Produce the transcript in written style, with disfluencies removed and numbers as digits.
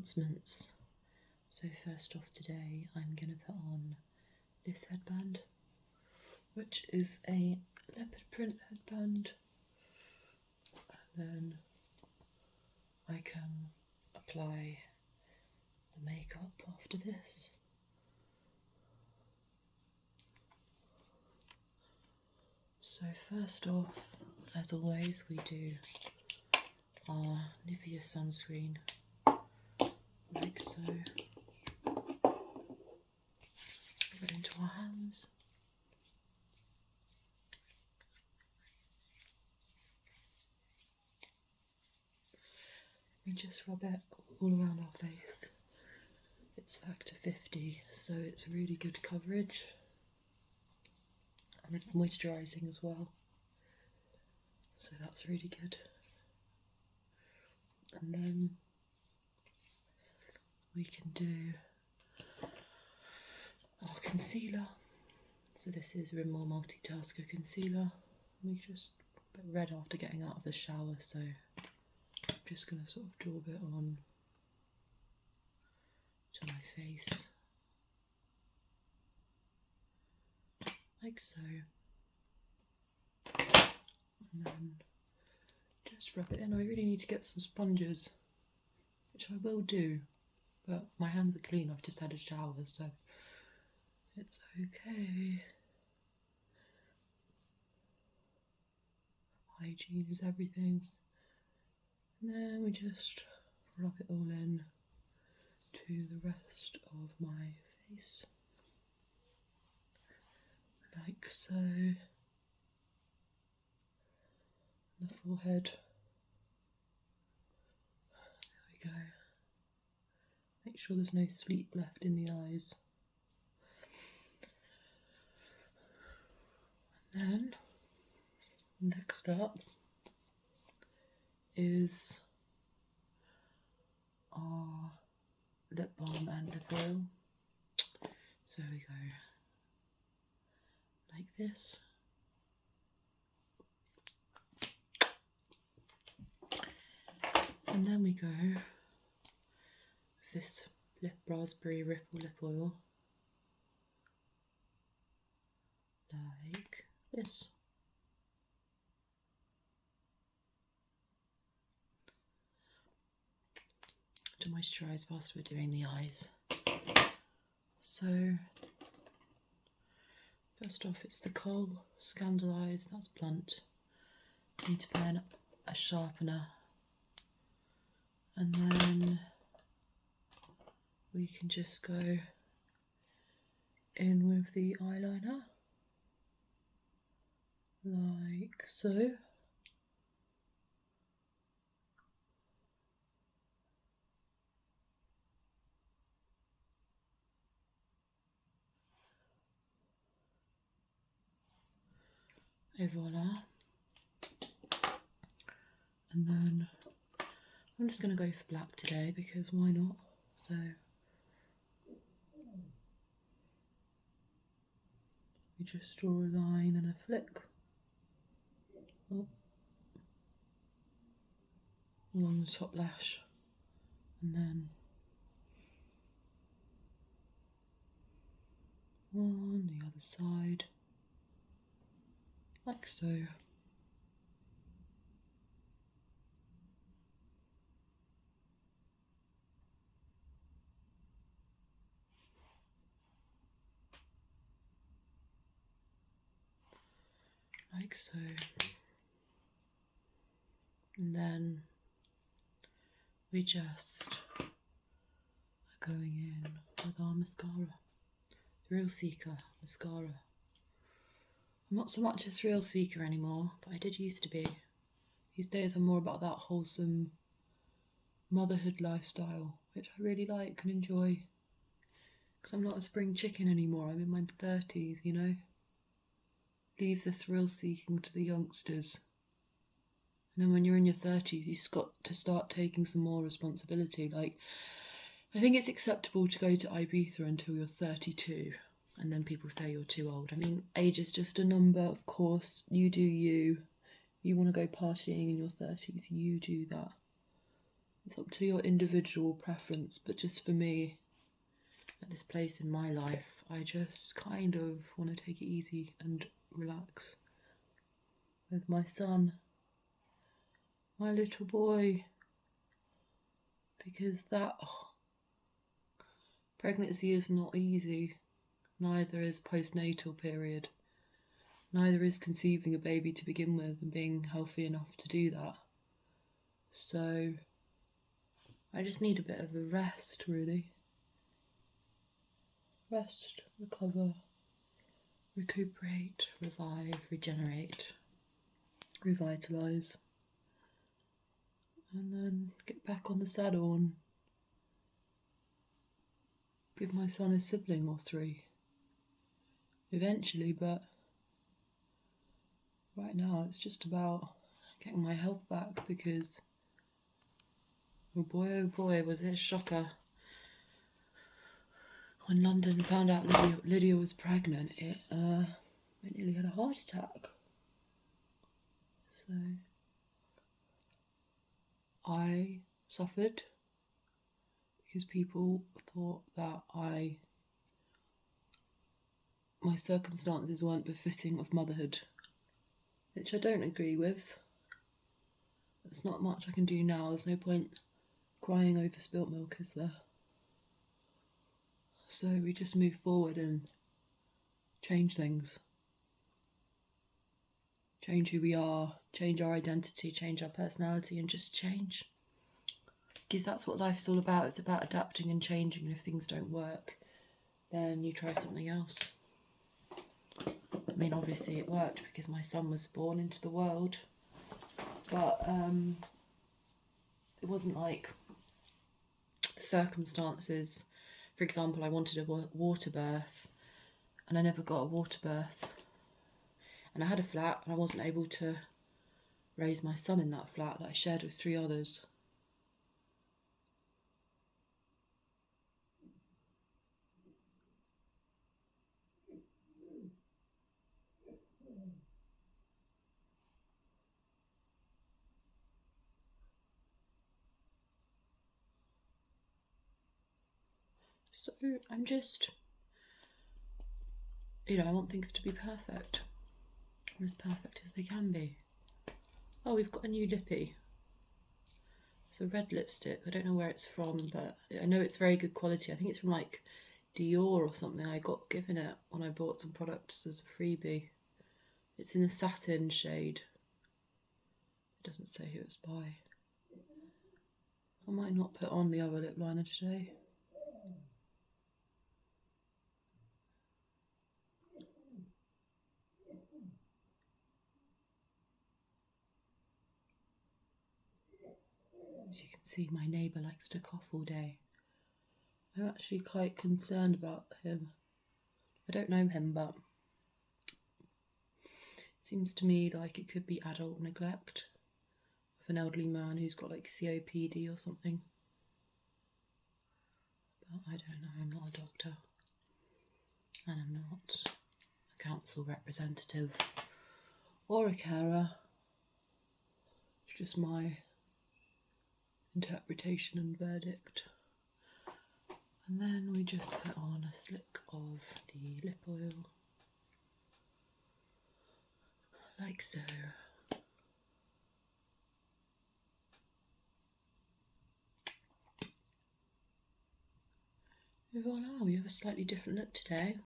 announcements. So first off today, I'm going to put on this headband, which is a leopard print headband, and then I can apply the makeup after this. So first off, as always, we do our Nivea sunscreen, like so. Put it into our hands. We just rub it all around our face. It's factor 50, so it's really good coverage. And it's moisturising as well, so that's really good. And then we can do our concealer. So this is Rimmel Multitasker Concealer. We just a bit red after getting out of the shower, so I'm just going to sort of draw a bit on to my face, like so. And then just rub it in. I really need to get some sponges, which I will do, but my hands are clean. I've just had a shower, so it's okay. Hygiene is everything. And then we just rub it all in to the rest of my face, like so. The forehead. There we go. Make sure there's no sleep left in the eyes. And then next up is our lip balm and lip oil. So we go like this. And then we go with this lip raspberry ripple lip oil, like this. To moisturise whilst we're doing the eyes. So first off, it's the Kohl Scandal Eyes. That's blunt. Need to put in a sharpener. And then we can just go in with the eyeliner, like so. Et voila. And then I'm just going to go for black today because why not? So we just draw a line and a flick along the top lash, and then on the other side, like so. Like so. And then we just are going in with our mascara. Thrill Seeker mascara. I'm not so much a thrill seeker anymore, but I did used to be. These days I'm more about that wholesome motherhood lifestyle, which I really like and enjoy. Because I'm not a spring chicken anymore, I'm in my 30s, you know. Leave the thrill seeking to the youngsters. And then when you're in your 30s, you've got to start taking some more responsibility. Like, I think it's acceptable to go to Ibiza until you're 32, and then people say you're too old. I mean, age is just a number, of course. You do you. You want to go partying in your 30s, you do that. It's up to your individual preference, but just for me, at this place in my life, I just kind of want to take it easy and relax with my son, my little boy, because pregnancy is not easy, neither is postnatal period, neither is conceiving a baby to begin with and being healthy enough to do that. So I just need a bit of a rest, really. Rest, recover, recuperate, revive, regenerate, revitalise, and then get back on the saddle and give my son a sibling or 3 eventually, but right now it's just about getting my health back, because oh boy was it a shocker when London found out Lydia was pregnant. It nearly had a heart attack. So I suffered because people thought that my circumstances weren't befitting of motherhood, which I don't agree with. There's not much I can do now. There's no point crying over spilt milk, is there? So we just move forward and change things. Change who we are, change our identity, change our personality, and just change. Because that's what life's all about. It's about adapting and changing, and if things don't work, then you try something else. I mean, obviously it worked because my son was born into the world, but it wasn't like the circumstances. For example, I wanted a water birth and I never got a water birth, and I had a flat and I wasn't able to raise my son in that flat that I shared with 3 others. So I'm just, I want things to be perfect, or as perfect as they can be. Oh, we've got a new lippy. It's a red lipstick. I don't know where it's from, but I know it's very good quality. I think it's from like Dior or something. I got given it when I bought some products as a freebie. It's in a satin shade. It doesn't say who it's by. I might not put on the other lip liner today. As you can see, my neighbour likes to cough all day. I'm actually quite concerned about him. I don't know him, but it seems to me like it could be adult neglect of an elderly man who's got like COPD or something. But I don't know, I'm not a doctor. And I'm not a council representative or a carer. It's just my interpretation and verdict. And then we just put on a slick of the lip oil, like so. Voila, we have a slightly different look today.